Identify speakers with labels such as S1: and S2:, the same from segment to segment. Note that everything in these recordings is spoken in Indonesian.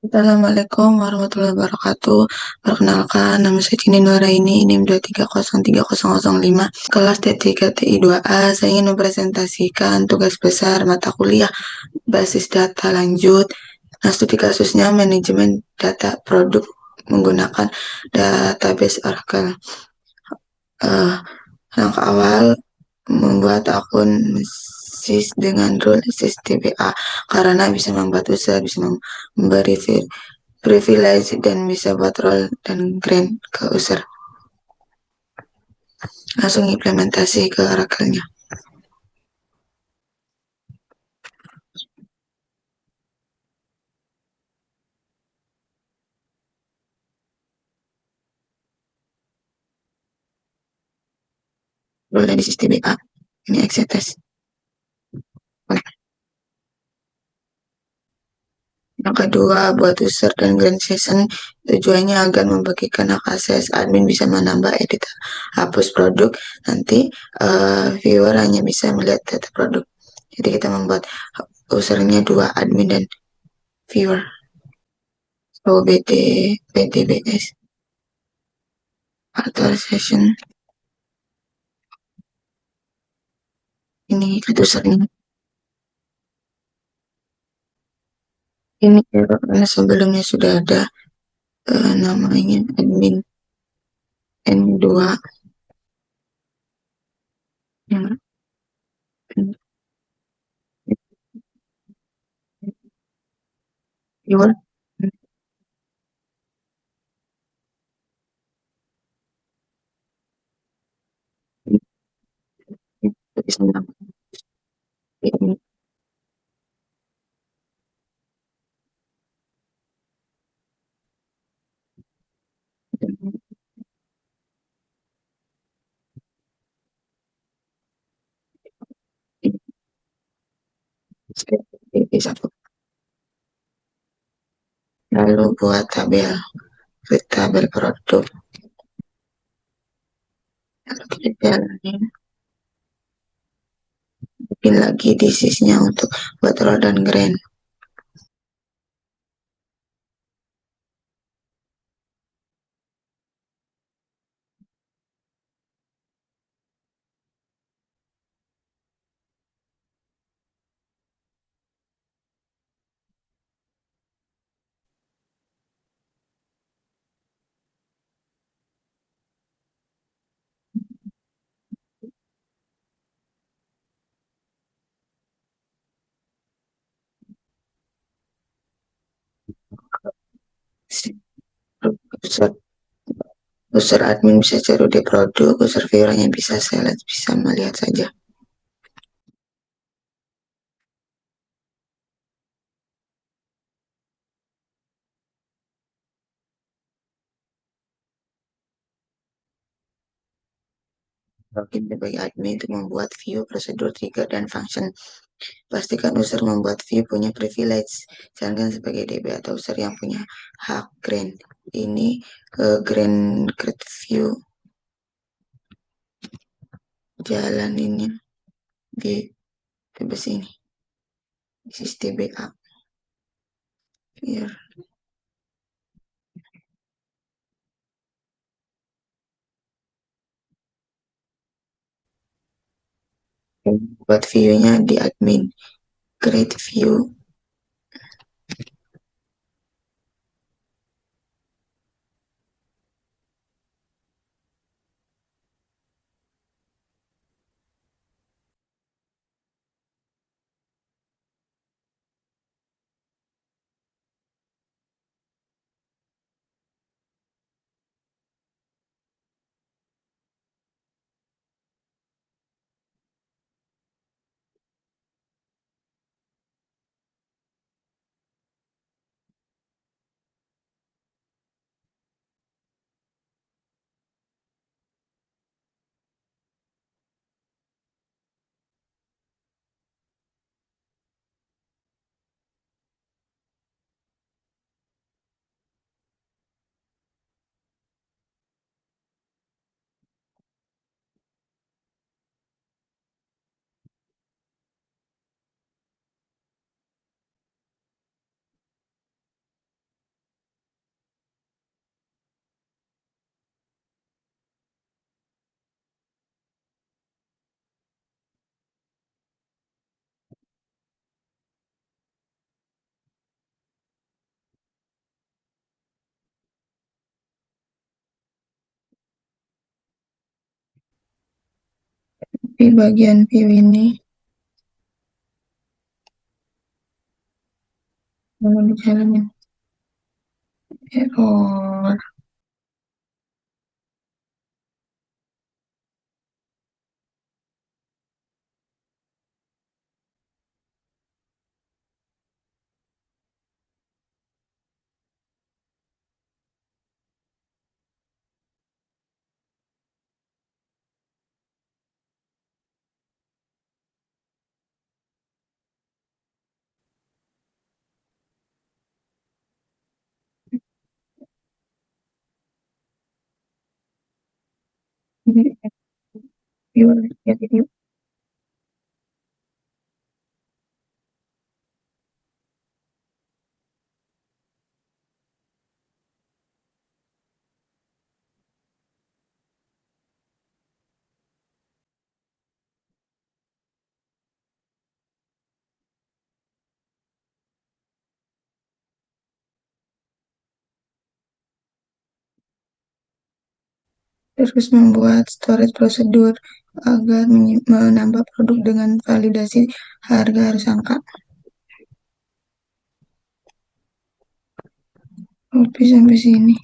S1: Assalamualaikum warahmatullahi wabarakatuh. Perkenalkan, nama saya Cini Nuraini, NIM 2303005, kelas T3 TI 2A. Saya ingin mempresentasikan tugas besar mata kuliah basis data lanjut. Nah, studi kasusnya manajemen data produk menggunakan database Oracle. Eh, Langkah awal membuat akun SIS dengan rule SIS DBA karena bisa membuat user bisa memberi privilege dan bisa buat role dan grant ke user. Langsung implementasi ke Oracle-nya. Role dan di sistem BA. Ini exit test. Yang kedua, buat user dan grant session tujuannya agar membagikan hak akses. Admin bisa menambah, edit, hapus produk. Nanti viewer hanya bisa melihat data produk. Jadi kita membuat usernya dua, admin dan viewer. So BTBS authorization ini usernya. Ini karena sebelumnya sudah ada namanya admin N2 yang viewer bisa menambah ini ini satu. Lalu buat tabel produk. Lalu kita jalanin bikin lagi disease-nya untuk buat roll dan grain. User, user admin bisa cari di produk, user viewernya bisa select, bisa melihat saja. Login sebagai admin untuk membuat view, prosedur, trigger, dan function. Pastikan user membuat view punya privilege. Jangan sebagai DB atau user yang punya hak grant. Ini ke grant create view jalaninnya di bebas ini. Sistem BA. Biar buat view-nya di admin. Create view. Di bagian view ini mau dijalanin error. Ini view ya video. Terus membuat storage prosedur agar menambah produk dengan validasi harga harus angka. Copy sampai sini.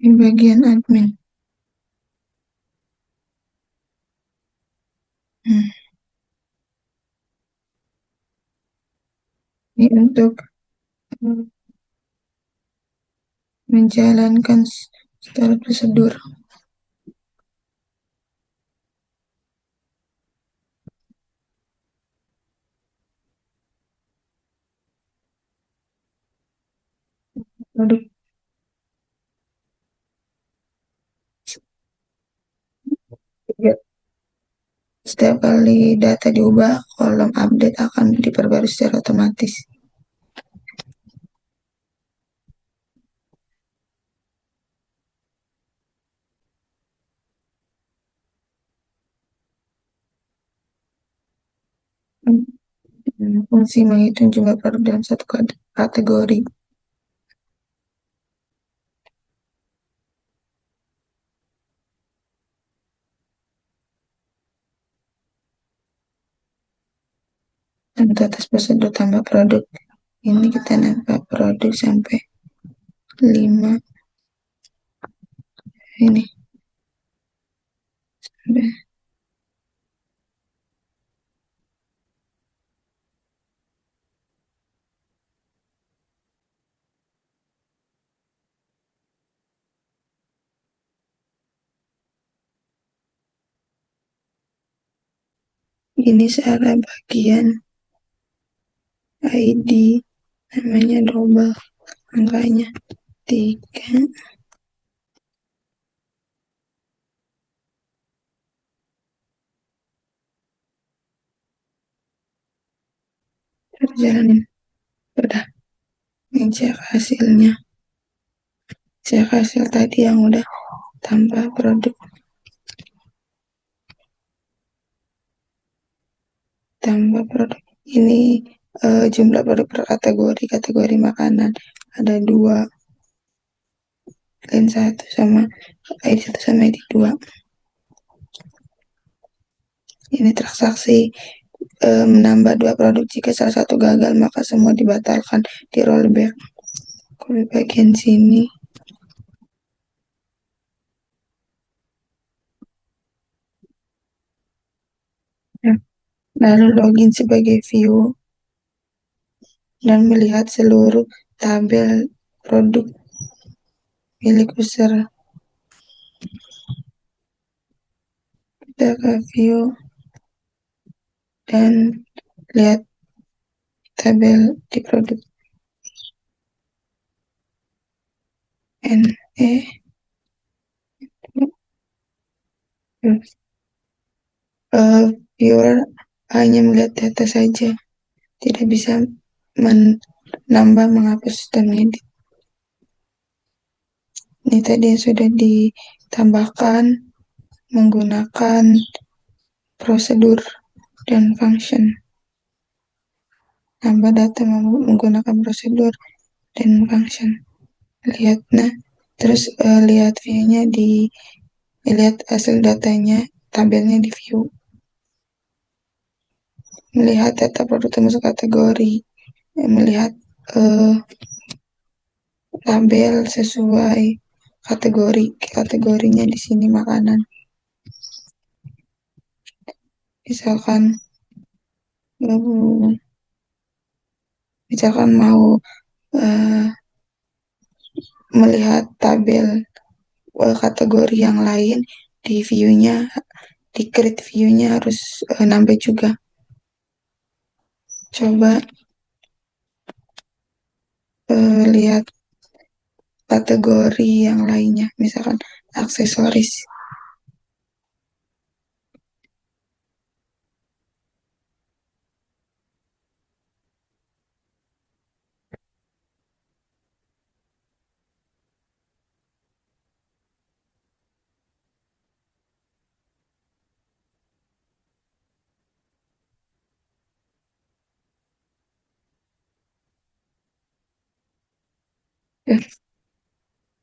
S1: Di bagian admin. Hmm. Ini untuk menjalankan storage prosedur. Produk tiga. Setiap kali data diubah, kolom update akan diperbarui secara otomatis. Fungsi menghitung jumlah produk dalam satu kategori. Untuk atas prosedur tambah produk. Ini kita nambah produk sampai 5. Ini. Ini cara bagian ID. Namanya double. Angkanya 3. Jalanin. Udah. Ini cek hasilnya. Cek hasil tadi yang udah tambah produk. Tambah produk. Ini jumlah produk per kategori. Kategori makanan. Ada 2. Line 1 sama ID 1 sama ID 2. Ini transaksi menambah 2 produk. Jika salah satu gagal, maka semua dibatalkan, di rollback. Di bagian sini. Ya. Lalu login sebagai view dan melihat seluruh tabel produk milik user. Kita ke view dan lihat tabel di produk NE. Viewer hanya melihat data saja, tidak bisa menambah, menghapus, dan mengedit. Ini tadi yang sudah ditambahkan menggunakan prosedur dan function. Tambah data menggunakan prosedur dan function. Lihat, nah, terus lihat view-nya lihat hasil datanya, tabelnya di view. Melihat data produk termasuk kategori, melihat eh, tabel sesuai kategorinya di sini makanan. Misalkan eh, misalkan mau eh, melihat tabel kategori yang lain di view-nya, di create view-nya harus nambah juga. Coba lihat kategori yang lainnya, misalkan aksesoris.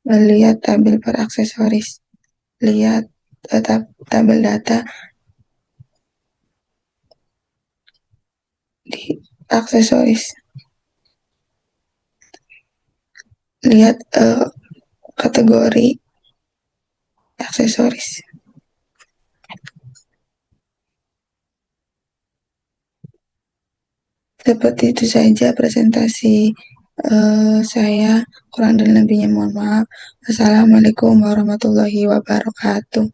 S1: Lihat tabel per aksesoris. Lihat tabel data di aksesoris. Lihat kategori aksesoris. Seperti itu saja presentasi saya. Kurang dan lebihnya mohon maaf. Wassalamualaikum warahmatullahi wabarakatuh.